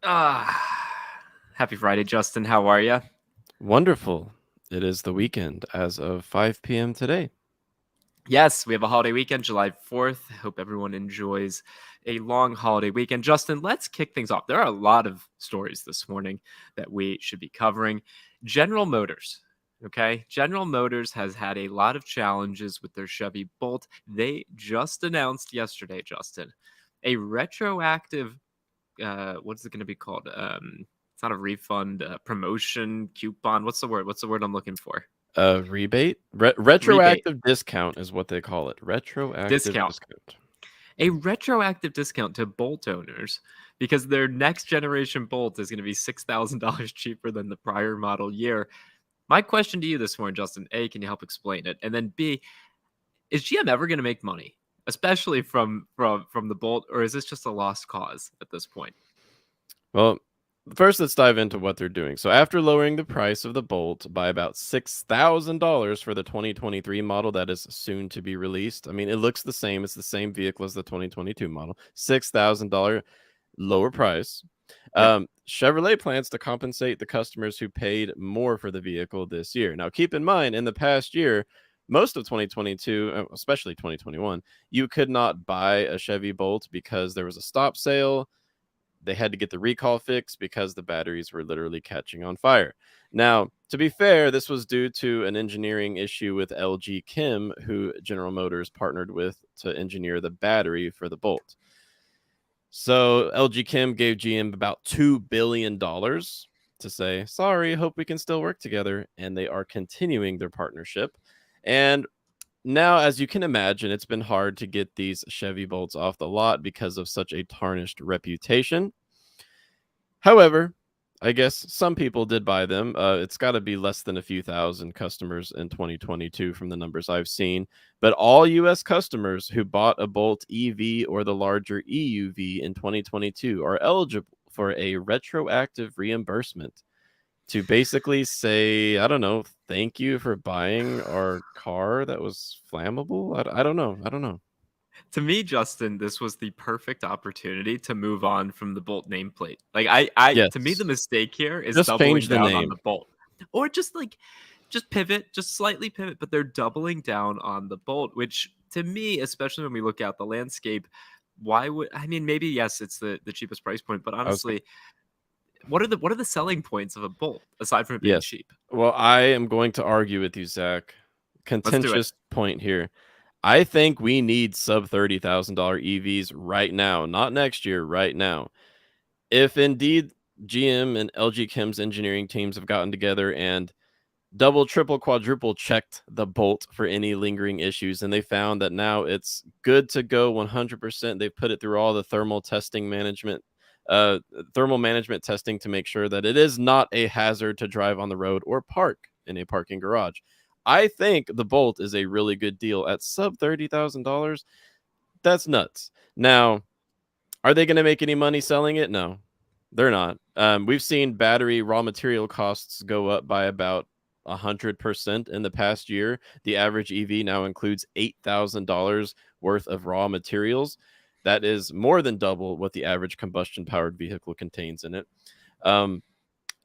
Happy Friday, Justin. How are you? Wonderful. It is the weekend as of 5 p.m. today. Yes, we have a holiday weekend, July 4th. Hope everyone enjoys a long holiday weekend. Justin, let's kick things off. There are a lot of stories this morning that we should be covering. General Motors. Okay. General Motors has had a lot of challenges with their Chevy Bolt. They just announced yesterday, Justin, a retroactive what is it going to be called? It's not a refund, promotion, coupon. What's the word? What's the word I'm looking for? Rebate? Rebate, Retroactive discount is what they call it. Retroactive discount. discount. A retroactive discount to Bolt owners because their next generation Bolt is going to be $6,000 cheaper than the prior model year. My question to you this morning, Justin: A, can you help explain it? And then B, is GM ever going to make money, especially from the Bolt, or is this just a lost cause at this point? Well, first let's dive into what they're doing. So after lowering the price of the Bolt by about $6,000 for the 2023 model that is soon to be released. I mean, it looks the same. It's the same vehicle as the 2022 model. $6,000 lower price. Yeah. Chevrolet plans to compensate the customers who paid more for the vehicle this year. Now, keep in mind, in the past year, most of 2022, especially 2021, you could not buy a Chevy Bolt because there was a stop sale. They had to get the recall fixed because the batteries were literally catching on fire. Now, to be fair, this was due to an engineering issue with LG Chem, who General Motors partnered with to engineer the battery for the Bolt. So LG Chem gave GM about $2 billion to say, sorry, hope we can still work together. And they are continuing their partnership. And now, as you can imagine, it's been hard to get these Chevy Bolts off the lot because of such a tarnished reputation. However, I guess some people did buy them. It's got to be less than a few thousand customers in 2022 from the numbers I've seen. But all US customers who bought a Bolt EV or the larger EUV in 2022 are eligible for a retroactive reimbursement to basically say, I don't know, thank you for buying our car that was flammable. I don't know. I don't know. To me, Justin, this was the perfect opportunity to move on from the Bolt nameplate. Like I to me, the Yes. mistake here is Just doubling change the down on name. the Bolt, or just pivot, just slightly pivot. But they're doubling down on the Bolt, which to me, especially when we look out the landscape, why would I mean? Maybe yes, it's the cheapest price point, but I was honestly, what are the selling points of a Bolt aside from it being Yes. cheap? Well, I am going to argue with you, Zach. Let's do it. Contentious point here. I think we need sub $30,000 EVs right now, not next year, right now. If indeed GM and LG Chem's engineering teams have gotten together and double, triple, quadruple checked the Bolt for any lingering issues, and they found that now it's good to go 100%. They've put it through all the uh, thermal management testing to make sure that it is not a hazard to drive on the road or park in a parking garage. I think the Bolt is a really good deal at sub $30,000. That's nuts. Now, are they going to make any money selling it? No, they're not. We've seen battery raw material costs go up by about 100% in the past year. The average EV now includes $8,000 worth of raw materials. That is more than double what the average combustion powered vehicle contains in it. Um,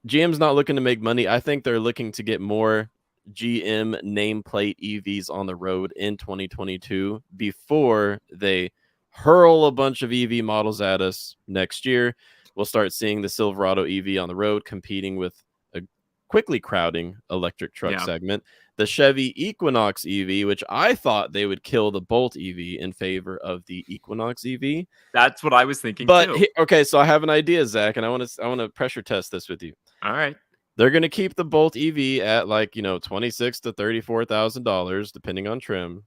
GM's not looking to make money. I think they're looking to get more GM nameplate EVs on the road in 2022 before they hurl a bunch of EV models at us next year. We'll start seeing the Silverado EV on the road competing with a quickly crowding electric truck Yeah, segment. The Chevy Equinox EV, which I thought they would kill the Bolt EV in favor of the Equinox EV. that's what I was thinking But too. okay, so I have an idea, Zach, and I want to pressure test this with you. All right. They're going to keep the Bolt EV at like, $26 to $34,000 depending on trim,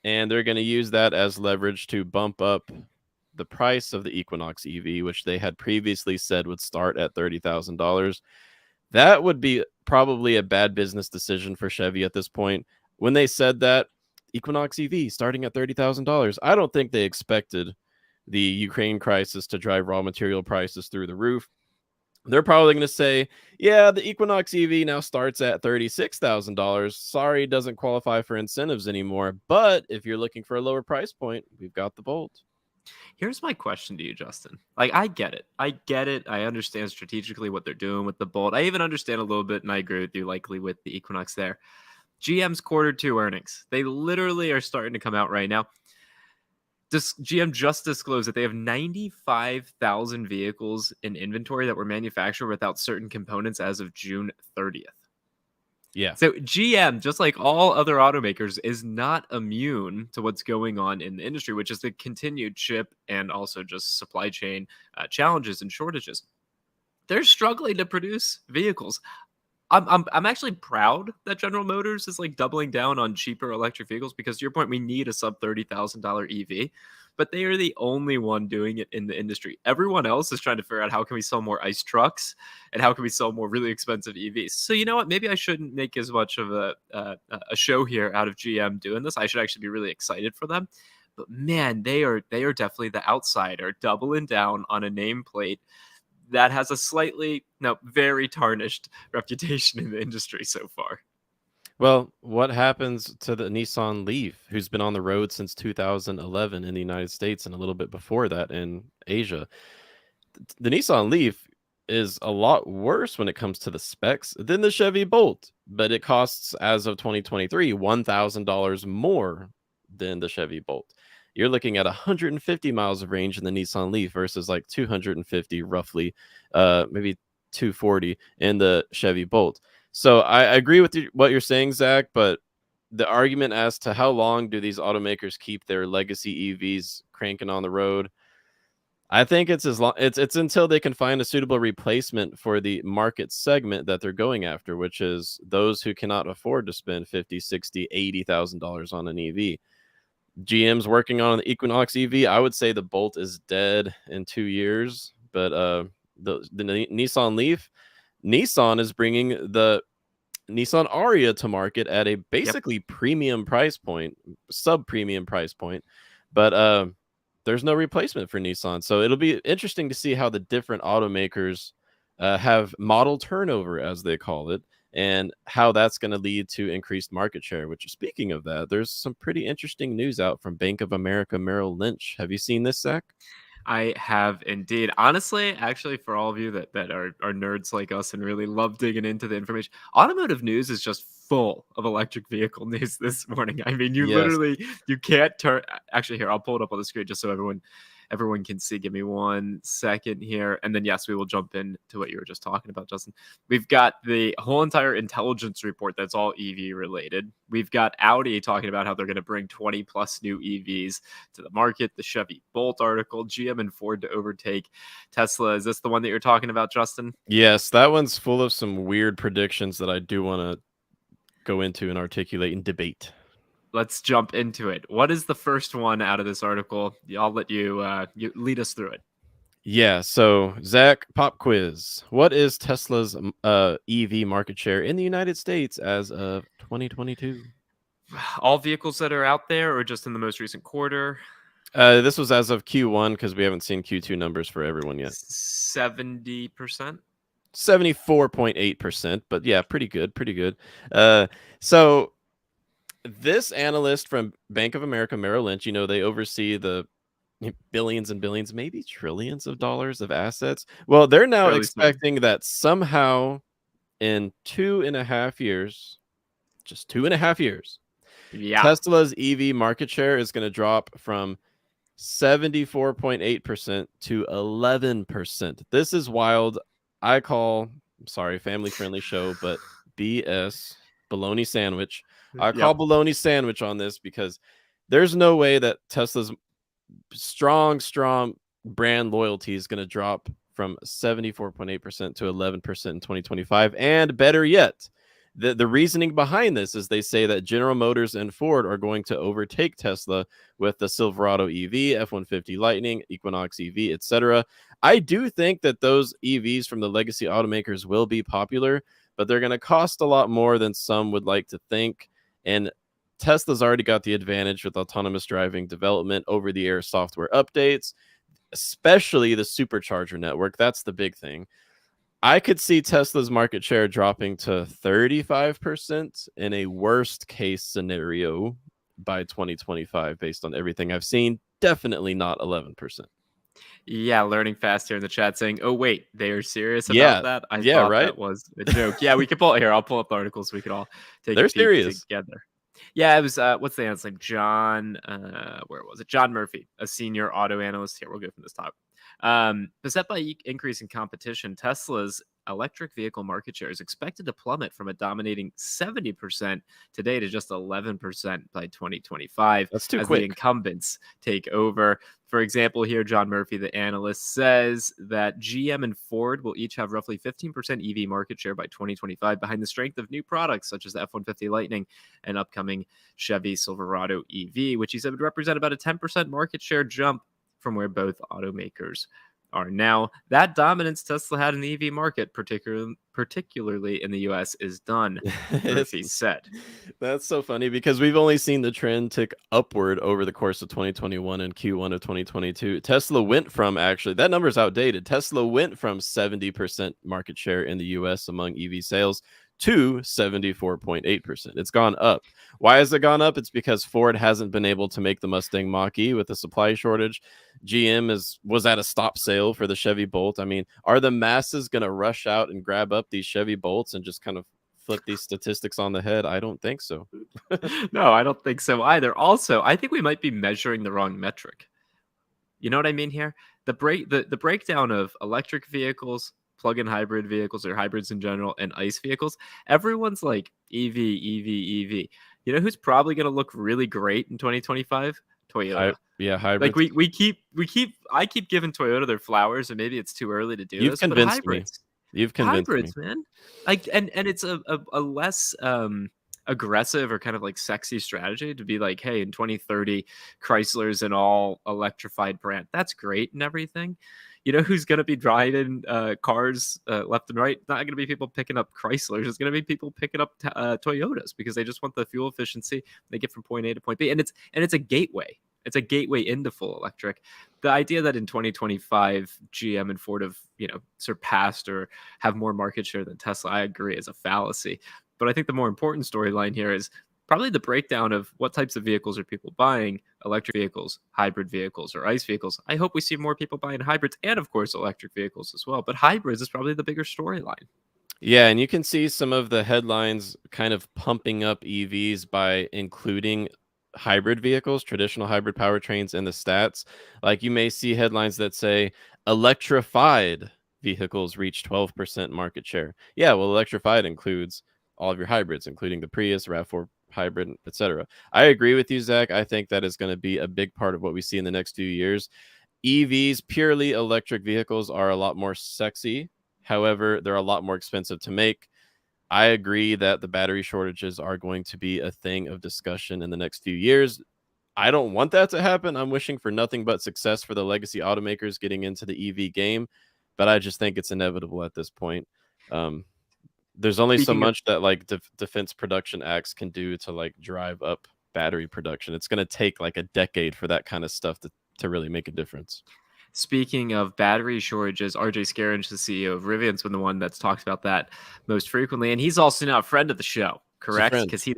and they're going to use that as leverage to bump up the price of the Equinox EV, which they had previously said would start at $30,000. That would be probably a bad business decision for Chevy at this point. When they said that Equinox EV starting at $30,000, I don't think they expected the Ukraine crisis to drive raw material prices through the roof. They're probably going to say, yeah, the Equinox EV now starts at $36,000. Sorry, it doesn't qualify for incentives anymore. But if you're looking for a lower price point, we've got the Bolt. Here's my question to you, Justin. Like, I get it. I get it. I understand strategically what they're doing with the Bolt. I even understand a little bit, and I agree with you, likely with the Equinox there. GM's quarter two earnings. They literally are starting to come out right now. GM just disclosed that they have 95,000 vehicles in inventory that were manufactured without certain components as of June 30th. Yeah. So GM, just like all other automakers, is not immune to what's going on in the industry, which is the continued chip and also just supply chain challenges and shortages. They're struggling to produce vehicles. I'm actually proud that General Motors is like doubling down on cheaper electric vehicles because to your point, we need a sub $30,000 EV, but they are the only one doing it in the industry. Everyone else is trying to figure out how can we sell more ICE trucks and how can we sell more really expensive EVs. So you know what? Maybe I shouldn't make as much of a show here out of GM doing this. I should actually be really excited for them. But man, they are definitely the outsider, doubling down on a nameplate that has a slightly, no, very tarnished reputation in the industry so far. Well, what happens to the Nissan Leaf, who's been on the road since 2011 in the United States and a little bit before that in Asia? The Nissan Leaf is a lot worse when it comes to the specs than the Chevy Bolt, but it costs, as of 2023, $1,000 more than the Chevy Bolt. You're looking at 150 miles of range in the Nissan Leaf versus like 250 roughly, maybe 240 in the Chevy Bolt. So I agree with what you're saying, Zach, but the argument as to how long do these automakers keep their legacy EVs cranking on the road, I think it's as long it's until they can find a suitable replacement for the market segment that they're going after, which is those who cannot afford to spend 50, 60, $80,000 on an EV. GM's working on the Equinox EV. I would say the Bolt is dead in 2 years, but the Nissan Leaf, Nissan is bringing the Nissan Ariya to market at a Yep. basically premium price point, sub premium price point, but there's no replacement for Nissan. So it'll be interesting to see how the different automakers have model turnover, as they call it, and how that's going to lead to increased market share. Which, speaking of that, there's some pretty interesting news out from Bank of America Merrill Lynch. Have you seen this, Zach? I have indeed. Honestly, actually, for all of you that are nerds like us and really love digging into the information, automotive news is just full of electric vehicle news this morning. I mean, Yes. you can't turn. Actually, here I'll pull it up on the screen just so everyone can see. Give me 1 second here, and then yes, we will jump into what you were just talking about, Justin. We've got the whole entire intelligence report that's all EV related. We've got Audi talking about how they're going to bring 20 plus new EVs to the market. The Chevy Bolt article, GM and Ford to overtake Tesla. Is this the one that you're talking about, Justin? Yes, that one's full of some weird predictions that I do want to go into and articulate and debate. Let's jump into it. What is the first one out of this article? I'll let you lead us through it. Yeah, so Zach, pop quiz. What is Tesla's EV market share in the United States as of 2022? All vehicles that are out there, or just in the most recent quarter? This was as of Q1 because we haven't seen Q2 numbers for everyone yet. 70%. 74.8%, but yeah, pretty good, pretty good. So this analyst from Bank of America Merrill Lynch, they oversee the billions and billions, maybe trillions of dollars of assets. Well, they're now Fairly small. expecting that somehow in 2.5 years, just 2.5 years, Yeah. Tesla's EV market share is going to drop from 74.8% to 11%. This is wild. I'm sorry, family friendly show, but BS, bologna sandwich. I call Yep. bologna sandwich on this because there's no way that Tesla's strong brand loyalty is going to drop from 74.8% to 11% in 2025. And better yet, the reasoning behind this is they say that General Motors and Ford are going to overtake Tesla with the Silverado EV, F-150 Lightning, Equinox EV, etc. I do think that those EVs from the legacy automakers will be popular, but they're going to cost a lot more than some would like to think. And Tesla's already got the advantage with autonomous driving development, over-the-air software updates, especially the supercharger network. That's the big thing. I could see Tesla's market share dropping to 35% in a worst case scenario. by 2025 based on everything I've seen. Definitely not 11%. Yeah, learning fast here in the chat saying, "Oh wait, they're serious about Yeah. that." I Yeah, thought right? that was a joke. Yeah, we could pull it here. I'll pull up the articles. We could all take a They're peek serious. together. Yeah, it was what's the answer? Name? John. Where was it? John Murphy, a senior auto analyst. Here, we'll go from this top. Beset by increasing competition, Tesla's electric vehicle market share is expected to plummet from a dominating 70% today to just 11% by 2025 That's too as the quick. incumbents take over. For example, here, John Murphy, the analyst, says that GM and Ford will each have roughly 15% EV market share by 2025 behind the strength of new products such as the F-150 Lightning and upcoming Chevy Silverado EV, which he said would represent about a 10% market share jump from where both automakers are now. That dominance Tesla had in the EV market, particularly in the US, is done, Murphy said. That's so funny because we've only seen the trend tick upward over the course of 2021 and Q1 of 2022. Tesla went from actually, that number's outdated. Tesla went from 70% market share in the US among EV sales to 74.8%. It's gone up. Why has it gone up? It's because Ford hasn't been able to make the Mustang Mach-E with a supply shortage. GM was at a stop sale for the Chevy Bolt. I mean, are the masses going to rush out and grab up these Chevy Bolts and just kind of flip these statistics on the head? I don't think so. No, I don't think so either. Also, I think we might be measuring the wrong metric. You know what I mean here? The breakdown of electric vehicles, plug-in hybrid vehicles or hybrids in general, and ICE vehicles. Everyone's like EV, EV, EV. You know who's probably going to look really great in 2025? Toyota. Yeah, Like hybrids. we keep I keep giving Toyota their flowers, and maybe it's too early to do You've this, but convinced me. You've convinced me. hybrids, man. Like and it's a less aggressive or kind of like sexy strategy to be like, hey, in 2030, Chrysler's an all electrified brand. That's great and everything. You know who's going to be driving cars left and right? Not going to be people picking up Chryslers. It's going to be people picking up Toyotas because they just want the fuel efficiency they get from point A to point B, and it's a gateway. It's a gateway into full electric. The idea that in 2025 GM and Ford have surpassed or have more market share than Tesla, I agree, is a fallacy. But I think the more important storyline here is probably the breakdown of what types of vehicles are people buying: electric vehicles, hybrid vehicles, or ICE vehicles. I hope we see more people buying hybrids and, of course, electric vehicles as well. But hybrids is probably the bigger storyline. Yeah, and you can see some of the headlines kind of pumping up EVs by including hybrid vehicles, traditional hybrid powertrains in the stats. Like you may see headlines that say electrified vehicles reach 12% market share. Yeah, well, electrified includes all of your hybrids, including the Prius, RAV4 hybrid, etc. I agree with you, Zach. I think that is going to be a big part of what we see in the next few years. EVs, purely electric vehicles, are a lot more sexy. However, they're a lot more expensive to make. I agree that the battery shortages are going to be a thing of discussion in the next few years. I don't want that to happen. I'm wishing for nothing but success for the legacy automakers getting into the EV game, but I just think it's inevitable at this point. There's only so Speaking of much that like defense production acts can do to like drive up battery production. It's going to take like a decade for that kind of stuff to really make a difference. Speaking of battery shortages, RJ Scaringe, the CEO of Rivian's been the one that's talked about that most frequently, and he's also now a friend of the show, It's a correct? friend. Because he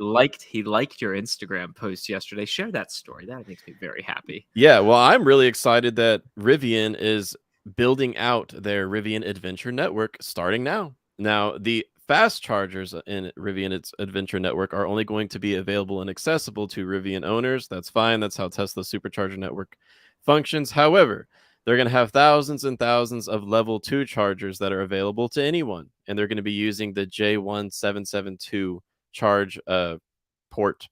liked your Instagram post yesterday. Share that story. That makes me very happy. Yeah, well, I'm really excited that Rivian is building out their Rivian Adventure Network starting now. Now, the fast chargers in Rivian Adventure Network are only going to be available and accessible to Rivian owners. That's fine. That's how Tesla's supercharger network functions. However, they're going to have thousands and thousands of level 2 chargers that are available to anyone, and they're going to be using the J1772 charge port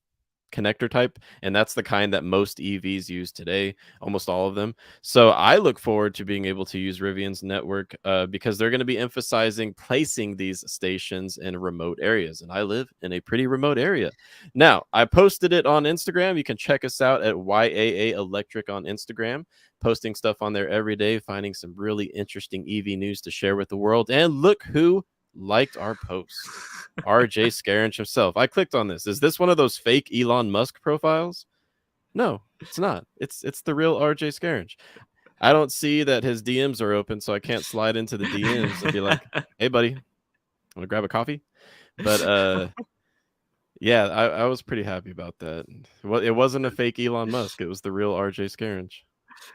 connector type, and that's the kind that most EVs use today, almost all of them. So I look forward to being able to use Rivian's network because they're going to be emphasizing placing these stations in remote areas, and I live in a pretty remote area. Now, I posted it on Instagram. You can check us out at YAA Electric on Instagram, posting stuff on there every day, finding some really interesting EV news to share with the world. And look who liked our post. RJ Scaringe himself. I clicked on this. Is this one of those fake Elon Musk profiles? No, it's not. It's the real RJ Scaringe. I don't see that his DMs are open, so I can't slide into the DMs and be like, "Hey, buddy, want to grab a coffee?" But Yeah, I was pretty happy about that. Well, it wasn't a fake Elon Musk, it was the real RJ Scaringe.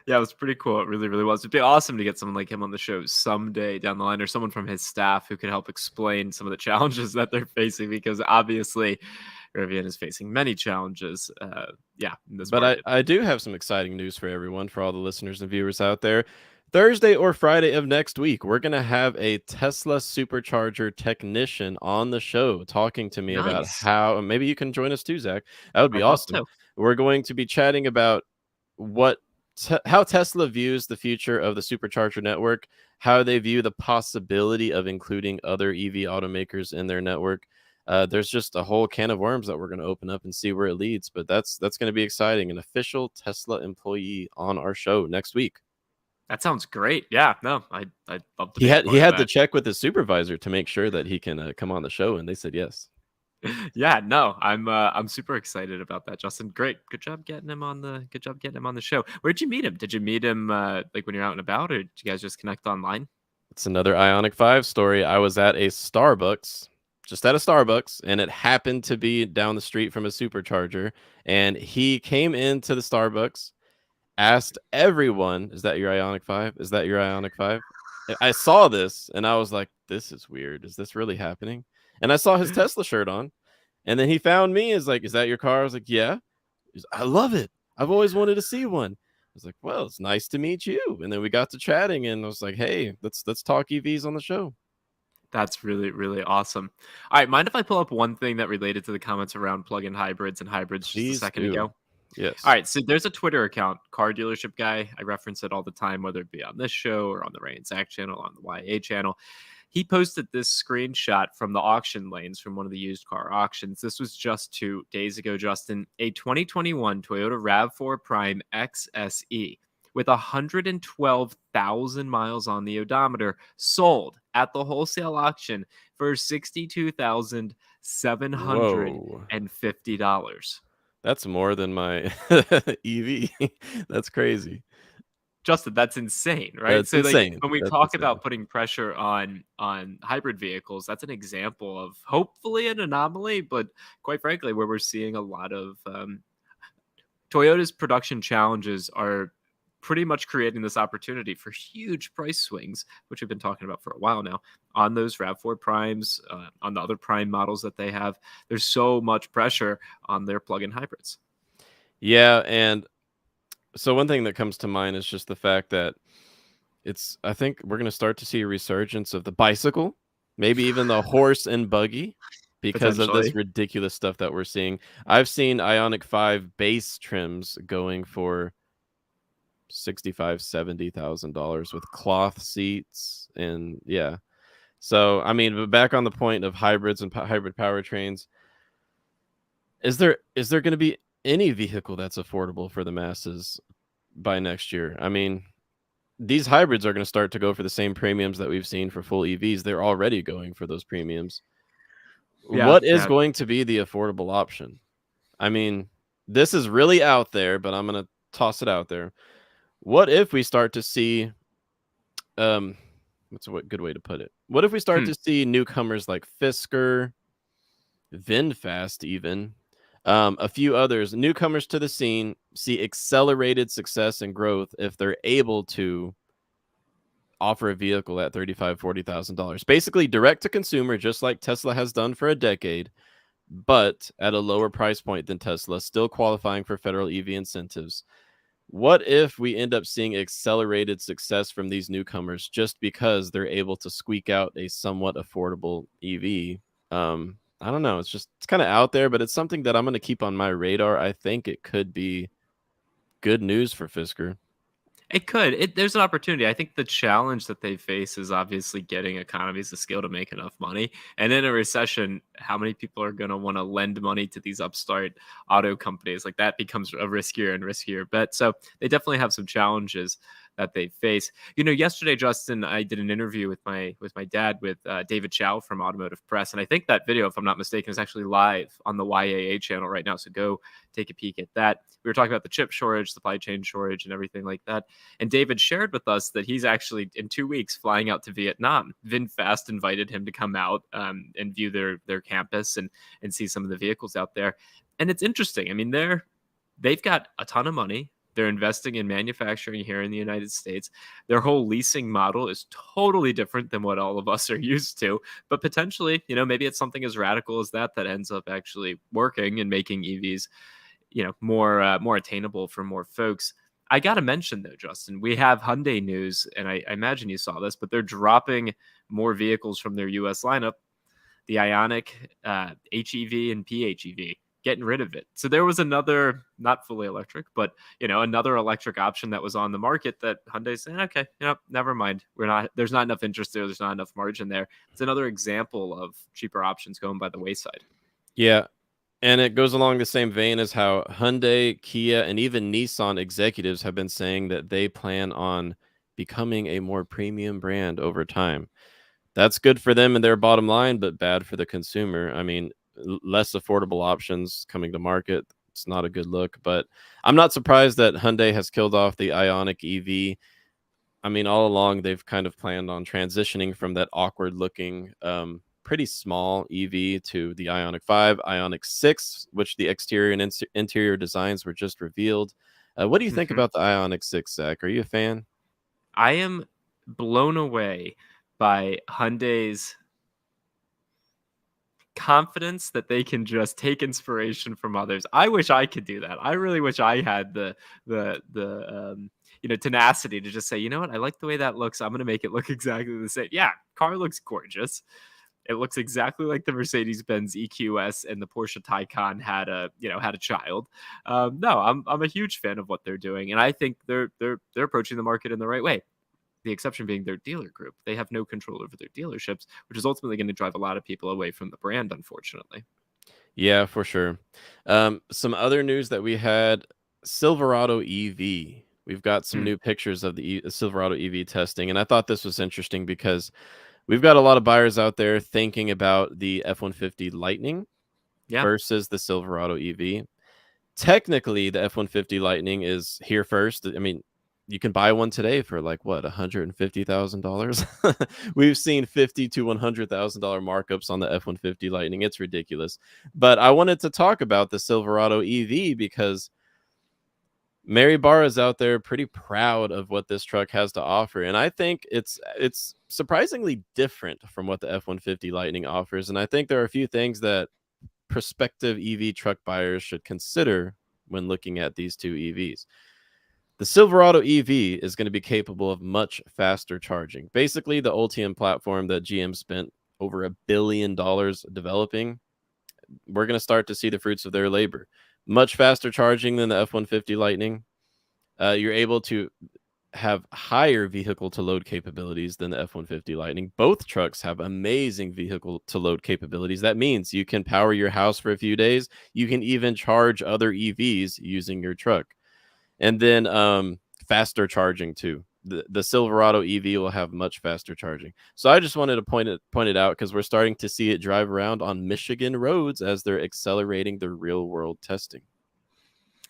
Yeah, it was pretty cool. It really, really was. It'd be awesome to get someone like him on the show someday down the line, or someone from his staff who could help explain some of the challenges that they're facing, because obviously Rivian is facing many challenges. Yeah, in this But I market. I do have some exciting news for everyone, for all the listeners and viewers out there. Thursday or Friday of next week, we're gonna have a Tesla supercharger technician on the show talking to me about Nice. how, maybe you can join us too, Zach. That would be I'd love awesome. to. We're going to be chatting about what how Tesla views the future of the supercharger network, how they view the possibility of including other EV automakers in their network. There's just a whole can of worms that we're going to open up and see where it leads. But that's going to be exciting. An official Tesla employee on our show next week. That sounds great. Yeah, no, I'd love to He be a had he part of had to that. check with his supervisor to make sure that he can come on the show, and they said yes. Yeah, no, I'm super excited about that, Justin. Great. Good job getting him on the show. Where'd you meet him? Did you meet him like when you're out and about, or did you guys just connect online? It's another Ionic 5 story. I was at a Starbucks, just at a Starbucks, and it happened to be down the street from a supercharger. And he came into the Starbucks, asked everyone, "Is that your Ionic 5? Is that your Ionic 5?" I saw this and I was like, "This is weird. Is this really happening?" And I saw his Tesla shirt on. And then he found me, is like, "Is that your car?" I was like, "Yeah." He's, "I love it. I've always wanted to see one." I was like, "Well, it's nice to meet you." And then we got to chatting, and I was like, "Hey, let's talk EVs on the show." That's really, really awesome. All right, mind if I pull up one thing that related to the comments around plug-in hybrids and hybrids just a Please second ago? do. All Yes. right, so there's a Twitter account, Car Dealership Guy. I reference it all the time, whether it be on this show or on the Ray and Zach channel, on the YA channel. He posted this screenshot from the auction lanes from one of the used car auctions. This was just 2 days ago, Justin. A 2021 Toyota RAV4 Prime XSE with 112,000 miles on the odometer sold at the wholesale auction for Whoa. $62,750. That's more than my EV. That's crazy. Justin, that's insane, right? That's So like insane. when we That's talk insane. about putting pressure on hybrid vehicles, that's an example of hopefully an anomaly, but quite frankly, where we're seeing a lot of Toyota's production challenges are pretty much creating this opportunity for huge price swings, which we've been talking about for a while now, on those RAV4 Primes, on the other Prime models that they have. There's so much pressure on their plug-in hybrids. Yeah, and so one thing that comes to mind is just the fact that I think we're going to start to see a resurgence of the bicycle, maybe even the horse and buggy, because of this Potentially. ridiculous stuff that we're seeing. I've seen Ionic 5 base trims going for $65,000-$70,000 with cloth seats, and yeah. So I mean, but back on the point of hybrids and hybrid powertrains, is there going to be any vehicle that's affordable for the masses by next year? I mean, these hybrids are going to start to go for the same premiums that we've seen for full EVs. They're already going for those premiums. Yeah, What is yeah. going to be the affordable option? I mean, this is really out there, but I'm going to toss it out there. What if we start to see, what's a good way to put it? What if we start Hmm. to see newcomers like Fisker, VinFast, even a few others, newcomers to the scene, see accelerated success and growth if they're able to offer a vehicle at $35,000-$40,000, basically direct to consumer, just like Tesla has done for a decade, but at a lower price point than Tesla, still qualifying for federal EV incentives. What if we end up seeing accelerated success from these newcomers just because they're able to squeak out a somewhat affordable EV? I don't know. It's kind of out there, but it's something that I'm going to keep on my radar. I think it could be good news for Fisker. It could. There's an opportunity. I think the challenge that they face is obviously getting economies of scale to make enough money. And in a recession, how many people are going to want to lend money to these upstart auto companies? Like that becomes a riskier and riskier bet. So they definitely have some challenges that they face. You know, yesterday, Justin, I did an interview with my dad with David Chow from Automotive Press, and I think that video, if I'm not mistaken, is actually live on the YAA channel right now. So go take a peek at that. We were talking about the chip shortage, supply chain shortage, and everything like that. And David shared with us that he's actually in 2 weeks flying out to Vietnam. VinFast invited him to come out and view their campus and see some of the vehicles out there. And it's interesting. I mean, they've got a ton of money. They're investing in manufacturing here in the United States. Their whole leasing model is totally different than what all of us are used to. But potentially, you know, maybe it's something as radical as that ends up actually working and making EVs, you know, more attainable for more folks. I got to mention though, Justin, we have Hyundai news, and I imagine you saw this, but they're dropping more vehicles from their U.S. lineup, the Ioniq, HEV, and PHEV, getting rid of it. So there was another, not fully electric, but you know, another electric option that was on the market that Hyundai's saying, okay, you know, never mind. There's not enough interest there. There's not enough margin there. It's another example of cheaper options going by the wayside. Yeah. And it goes along the same vein as how Hyundai, Kia, and even Nissan executives have been saying that they plan on becoming a more premium brand over time. That's good for them and their bottom line, but bad for the consumer. I mean, less affordable options coming to market. It's not a good look, but I'm not surprised that Hyundai has killed off the Ioniq EV. I mean, all along they've kind of planned on transitioning from that awkward looking, pretty small EV to the Ioniq 5, Ioniq 6, which the exterior and interior designs were just revealed. What do you think Mhm. about the Ioniq 6, Zach? Are you a fan? I am blown away by Hyundai's confidence that they can just take inspiration from others. I wish I could do that. I really wish I had the you know, tenacity to just say, you know what, I like the way that looks. I'm going to make it look exactly the same. Yeah, car looks gorgeous. It looks exactly like the Mercedes-Benz EQS and the Porsche Taycan had a child. No, I'm a huge fan of what they're doing, and I think they're approaching the market in the right way. The exception being their dealer group. They have no control over their dealerships, which is ultimately going to drive a lot of people away from the brand, unfortunately. Yeah, for sure. Some other news that we had: Silverado EV. We've got some Hmm. new pictures of the Silverado EV testing, and I thought this was interesting because we've got a lot of buyers out there thinking about the F-150 Lightning Yeah. versus the Silverado EV. Technically, the F-150 Lightning is here first. I mean, you can buy one today for like what, $150,000. We've seen $50,000 to $100,000 markups on the F-150 Lightning. It's ridiculous. But I wanted to talk about the Silverado EV because Mary Barra is out there pretty proud of what this truck has to offer, and I think it's surprisingly different from what the F-150 Lightning offers. And I think there are a few things that prospective EV truck buyers should consider when looking at these two EVs. The Silverado EV is going to be capable of much faster charging. Basically, the Ultium platform that GM spent over $1 billion developing, we're going to start to see the fruits of their labor. Much faster charging than the F-150 Lightning. You're able to have higher vehicle to load capabilities than the F-150 Lightning. Both trucks have amazing vehicle to load capabilities. That means you can power your house for a few days. You can even charge other EVs using your truck. And then faster charging too. The Silverado EV will have much faster charging. So I just wanted to point it out because we're starting to see it drive around on Michigan roads as they're accelerating the real world testing.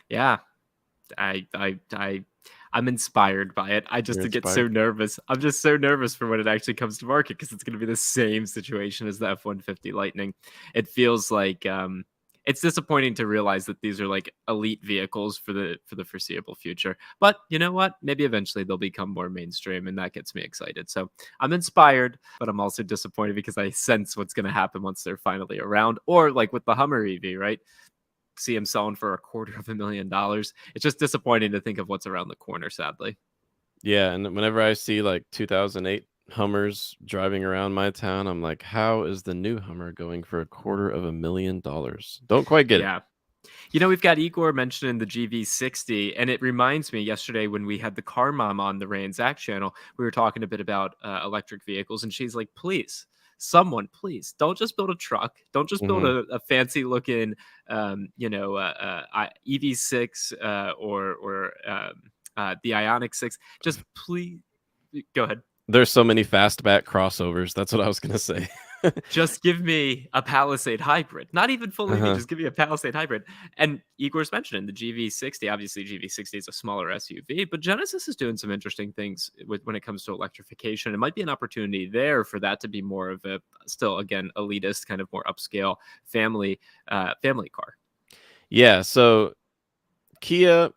Yeah. I'm inspired by it. I You're just get so inspired? nervous. I'm just so nervous for when it actually comes to market because it's going to be the same situation as the F-150 Lightning. It feels like it's disappointing to realize that these are like elite vehicles for the foreseeable future. But you know what? Maybe eventually they'll become more mainstream, and that gets me excited. So I'm inspired, but I'm also disappointed because I sense what's going to happen once they're finally around. Or like with the Hummer EV, right? See him selling for $250,000. It's just disappointing to think of what's around the corner, sadly. Yeah, and whenever I see like 2008 Hummers driving around my town, I'm like, how is the new Hummer going for $250,000? Don't quite get it. Yeah. You know, we've got Igor mentioning the GV60, and it reminds me yesterday when we had the car mom on the Ray and Zach channel, we were talking a bit about electric vehicles, and she's like, please, someone, please, don't just build a truck. Don't just build Hmm. a fancy looking, EV6 or The Ioniq 6. Just please go ahead. There's so many fastback crossovers. That's what I was gonna say. Just give me a Palisade hybrid, not even full EV. Uh-huh. Just give me a Palisade hybrid. And Igor's mentioning the GV60. Obviously, GV60 is a smaller SUV, but Genesis is doing some interesting things when it comes to electrification. It might be an opportunity there for that to be more of a still again elitist kind of more upscale family car. Yeah, so Kia,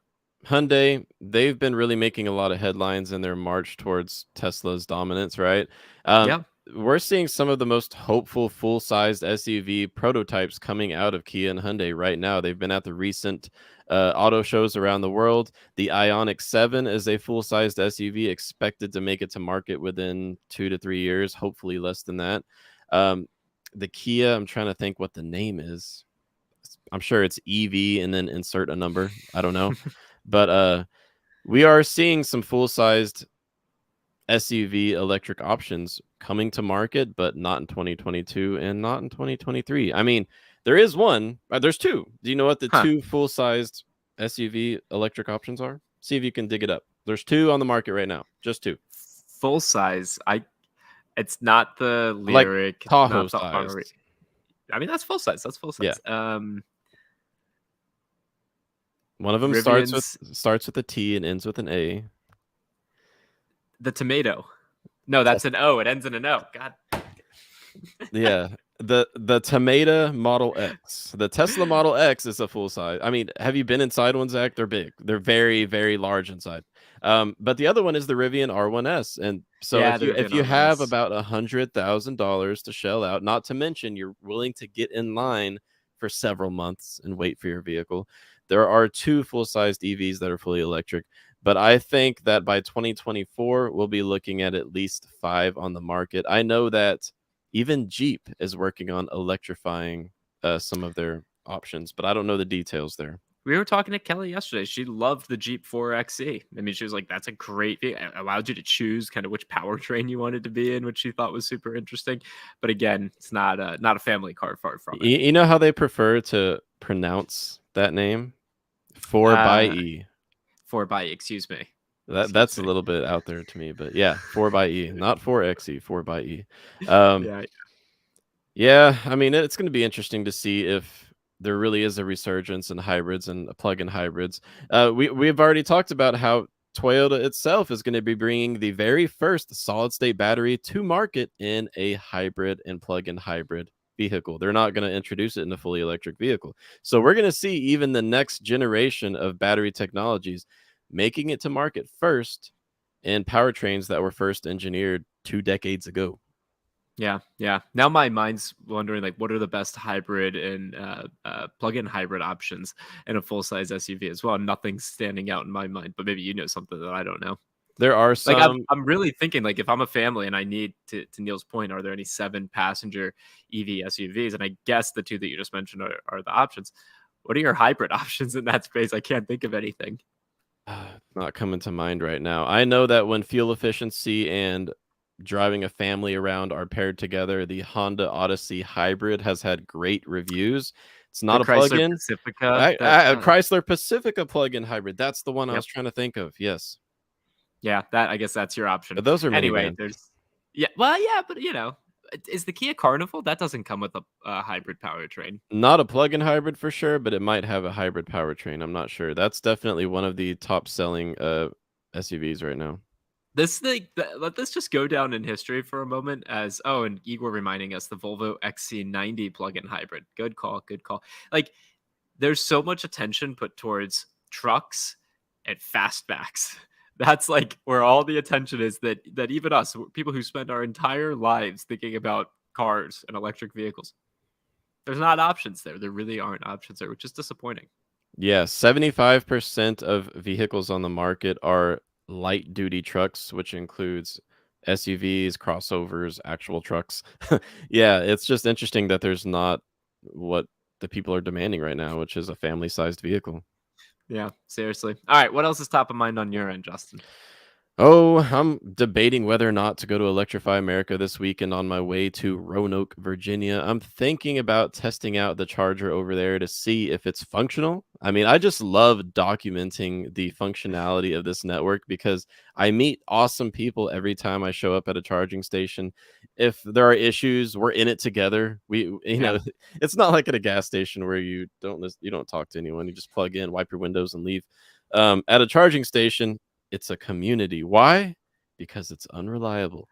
Hyundai, they've been really making a lot of headlines in their march towards Tesla's dominance, right? Um, Yeah, we're seeing some of the most hopeful full-sized SUV prototypes coming out of Kia and Hyundai right now. They've been at the recent auto shows around the world. The Ioniq 7 is a full-sized SUV expected to make it to market within 2 to 3 years, hopefully less than that. Um, the Kia, I'm trying to think what the name is. I'm sure it's EV and then insert a number. I don't know. But we are seeing some full-sized SUV electric options coming to market, but not in 2022 and not in 2023. I mean, there is one, there's two. Do you know what the huh? two full-sized SUV electric options are? See if you can dig it up. There's two on the market right now. Just two. Full size. It's not the Like Lyric. It's Tahoe not the Ari. sized. I mean, that's full size. That's full Yeah. size. One of them Rivian's starts with a T and ends with an A. the Tomato. No, that's an O. It ends in an O. God. Yeah. The Tomato Model X. The Tesla Model X is a full size. I mean, have you been inside one, Zach? They're big. They're very, very large inside. But the other one is the Rivian R1S. And so Yeah, the if Rivian you have R1S. about $100,000 to shell out, not to mention you're willing to get in line for several months and wait for your vehicle, there are two full-sized EVs that are fully electric. But I think that by 2024, we'll be looking at least 5 on the market. I know that even Jeep is working on electrifying some of their options, but I don't know the details there. We were talking to Kelly yesterday. She loved the Jeep 4xe. I mean, she was like, that's a great vehicle. It allowed you to choose kind of which powertrain you wanted to be in, which she thought was super interesting. But again, it's not a family car, far from it. You know how they prefer to pronounce that name? 4 by E. 4xe, excuse me. That's a little bit out there to me, but yeah, 4 by E, not 4xe, 4 by E. Yeah. Yeah, I mean, it's going to be interesting to see if there really is a resurgence in hybrids and plug-in hybrids. We've already talked about how Toyota itself is going to be bringing the very first solid-state battery to market in a hybrid and plug-in hybrid vehicle. They're not going to introduce it in a fully electric vehicle. So we're going to see even the next generation of battery technologies making it to market first in powertrains that were first engineered 2 decades ago. Yeah. Now my mind's wondering, like, what are the best hybrid and plug-in hybrid options in a full-size SUV as well? Nothing's standing out in my mind, but maybe you know something that I don't know. There are Like, some. I'm really thinking, like, if I'm a family and I need to Neil's point, are there any 7-passenger EV SUVs? And I guess the two that you just mentioned are the options. What are your hybrid options in that space? I can't think of anything. Not coming to mind right now. I know that when fuel efficiency and driving a family around are paired together, the Honda Odyssey Hybrid has had great reviews. It's The not a Chrysler plug-in. Pacifica. Chrysler Pacifica plug-in hybrid. That's the one I Yep. was trying to think of. Yes. Yeah, I guess that's your option. But those are Anyway, minivans. there's well, yeah, but is the Kia Carnival, that doesn't come with a hybrid powertrain. Not a plug-in hybrid for sure, but it might have a hybrid powertrain. I'm not sure. That's definitely one of the top-selling SUVs right now. Let this just go down in history for a moment as and Igor reminding us the Volvo XC90 plug-in hybrid. Good call. Like, there's so much attention put towards trucks and fastbacks. That's like where all the attention is, that even us, people who spend our entire lives thinking about cars and electric vehicles, there's not options there. There really aren't options there, which is disappointing. Yeah, 75% of vehicles on the market are light-duty trucks, which includes SUVs, crossovers, actual trucks. Yeah, it's just interesting that there's not what the people are demanding right now, which is a family-sized vehicle. Yeah, seriously. All right, what else is top of mind on your end, Justin? Oh, I'm debating whether or not to go to Electrify America this weekend on my way to Roanoke, Virginia. I'm thinking about testing out the Charger over there to see if it's functional. I mean, I just love documenting the functionality of this network because I meet awesome people every time I show up at a charging station. If there are issues, we're in it together. Yeah. It's not like at a gas station where you don't talk to anyone. You just plug in, wipe your windows, and leave. At a charging station, it's a community. Why? Because it's unreliable.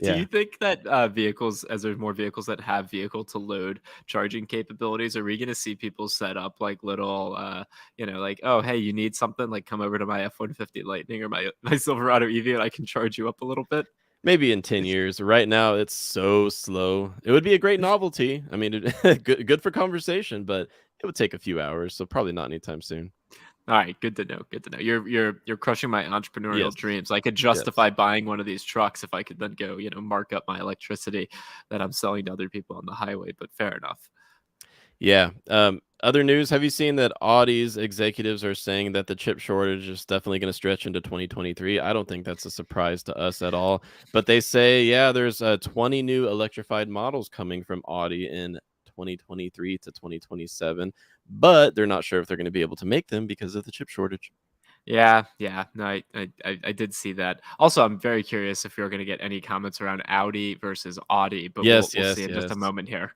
Do Yeah. you think that vehicles, as there's more vehicles that have vehicle to load charging capabilities, are we going to see people set up like little, like, oh, hey, you need something? Like, come over to my F-150 Lightning or my Silverado EV, and I can charge you up a little bit. Maybe in 10 years. Right now, it's so slow. It would be a great novelty. I mean, good for conversation, but it would take a few hours, so probably not anytime soon. All right, good to know. Good to know. You're crushing my entrepreneurial Yes. dreams. I could Yes. justify buying one of these trucks if I could then go, mark up my electricity that I'm selling to other people on the highway. But fair enough. Yeah. Other news, have you seen that Audi's executives are saying that the chip shortage is definitely going to stretch into 2023? I don't think that's a surprise to us at all. But they say, yeah, there's 20 new electrified models coming from Audi in 2023 to 2027, but they're not sure if they're going to be able to make them because of the chip shortage. Yeah, yeah. No, I did see that. Also, I'm very curious if you're going to get any comments around Audi versus Audi, but we'll Yes, we'll see yes, in just a yes. moment here.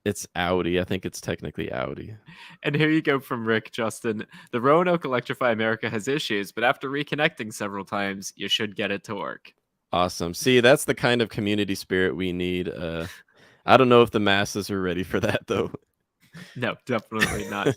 It's Audi. I think it's technically Audi. And here you go from Rick Justin. The Roanoke Electrify America has issues, but after reconnecting several times, you should get it to work. Awesome. See, that's the kind of community spirit we need. I don't know if the masses are ready for that though. No, definitely not.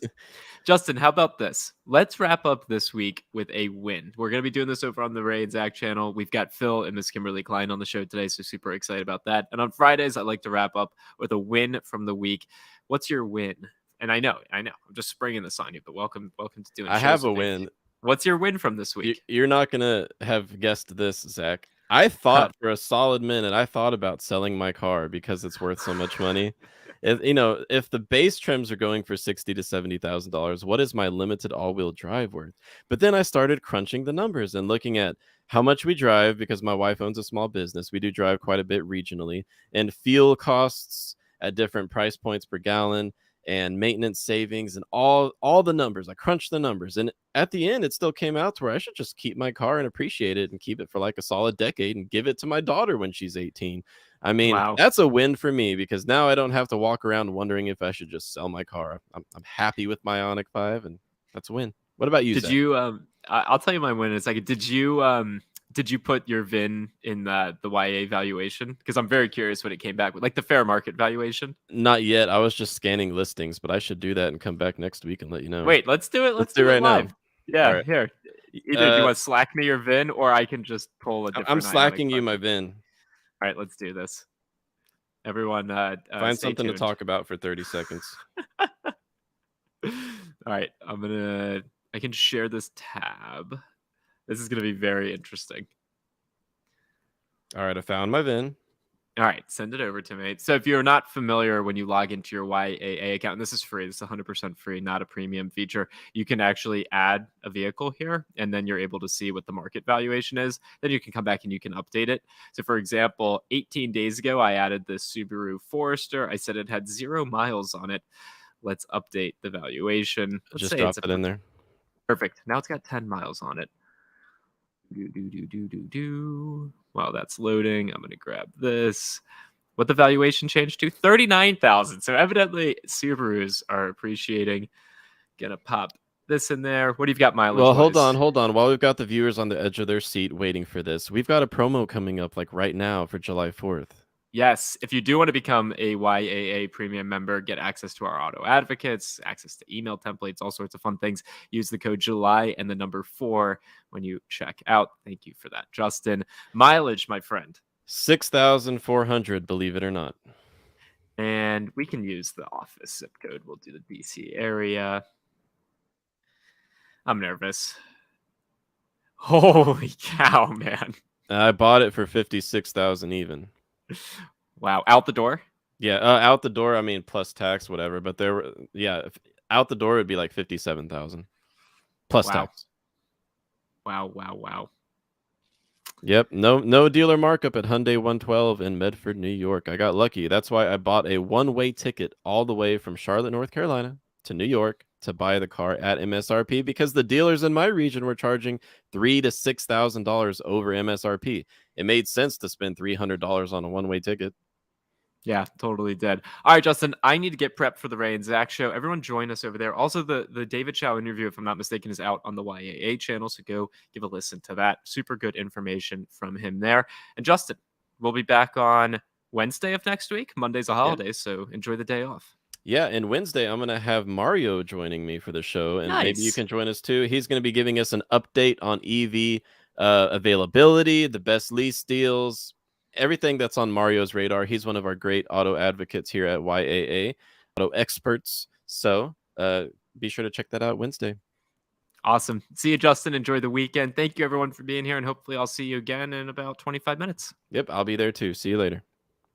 Justin, how about this? Let's wrap up this week with a win. We're going to be doing this over on the Ray and Zach channel. We've got Phil and Miss Kimberly Klein on the show today, so super excited about that. And on Fridays, I like to wrap up with a win from the week. What's your win? And I know, I'm just springing this on you, but welcome to doing I shows have a with me. win. What's your win from this week? You're not gonna have guessed this, Zach. I Huh. thought for a solid minute, I thought about selling my car because it's worth so much money. If the base trims are going for $60,000 to $70,000, what is my limited all-wheel drive worth? But then I started crunching the numbers and looking at how much we drive because my wife owns a small business. We do drive quite a bit regionally, and fuel costs at different price points per gallon and maintenance savings and all the numbers. I crunched the numbers, and at the end it still came out to where I should just keep my car and appreciate it and keep it for like a solid decade and give it to my daughter when she's 18. I mean, Wow. that's a win for me because now I don't have to walk around wondering if I should just sell my car. I'm happy with my Ioniq 5, and that's a win. What about you, Did Zach? you I'll tell you my win in a second. Did you put your VIN in the YA valuation? Because I'm very curious what it came back with, like the fair market valuation. Not yet. I was just scanning listings, but I should do that and come back next week and let you know. Wait, let's do it. Let's Let's do it do it right now. live. All Yeah, right. here. Either do you Uh, want to slack me your VIN, or I can just pull a I'm different Ionic slacking you 5. my VIN. All right, let's do this. Everyone, Find stay something to tuned. talk about for 30 seconds. All right, I can share this tab. This is gonna be very interesting. All right, I found my VIN. All right, send it over to me. So if you're not familiar, when you log into your YAA account, and this is free, this is 100% free, not a premium feature, you can actually add a vehicle here, and then you're able to see what the market valuation is. Then you can come back and you can update it. So for example, 18 days ago, I added this Subaru Forester. I said it had 0 miles on it. Let's update the valuation. Let's Just say it's drop it in there. perfect. Now it's got 10 miles on it. Do. While that's loading, I'm going to grab this. What the valuation changed to? 39,000. So evidently Subarus are appreciating. Gonna pop this in there. What do you got mileage Well, wise? hold on. While we've got the viewers on the edge of their seat waiting for this, we've got a promo coming up like right now for July 4th. Yes, if you do want to become a YAA premium member, get access to our auto advocates, access to email templates, all sorts of fun things. Use the code July and the number 4 when you check out. Thank you for that, Justin. Mileage, my friend. 6,400, believe it or not. And we can use the office zip code. We'll do the DC area. I'm nervous. Holy cow, man. I bought it for 56,000 even. Wow. Out the door? Yeah, out the door, I mean plus tax whatever, but out the door would be like 57,000 plus Wow. tax. Wow. Yep, no dealer markup at Hyundai 112 in Medford, New York. I got lucky. That's why I bought a one-way ticket all the way from Charlotte, North Carolina to New York to buy the car at MSRP because the dealers in my region were charging $3,000 to $6,000 over MSRP. It made sense to spend $300 on a one-way ticket. Yeah, totally did. All right, Justin, I need to get prepped for the Ray and Zach show. Everyone join us over there. Also, the David Chow interview, if I'm not mistaken, is out on the YAA channel, so go give a listen to that. Super good information from him there. And Justin, we'll be back on Wednesday of next week. Monday's a Yeah. holiday, so enjoy the day off. Yeah, and Wednesday I'm gonna have Mario joining me for the show, and maybe you Nice. can join us too. He's gonna be giving us an update on EV availability, the best lease deals, everything that's on Mario's radar. He's one of our great auto advocates here at YAA, auto experts. So be sure to check that out Wednesday. Awesome. See you, Justin. Enjoy the weekend. Thank you, everyone, for being here, and hopefully I'll see you again in about 25 minutes. Yep, I'll be there too. See you later.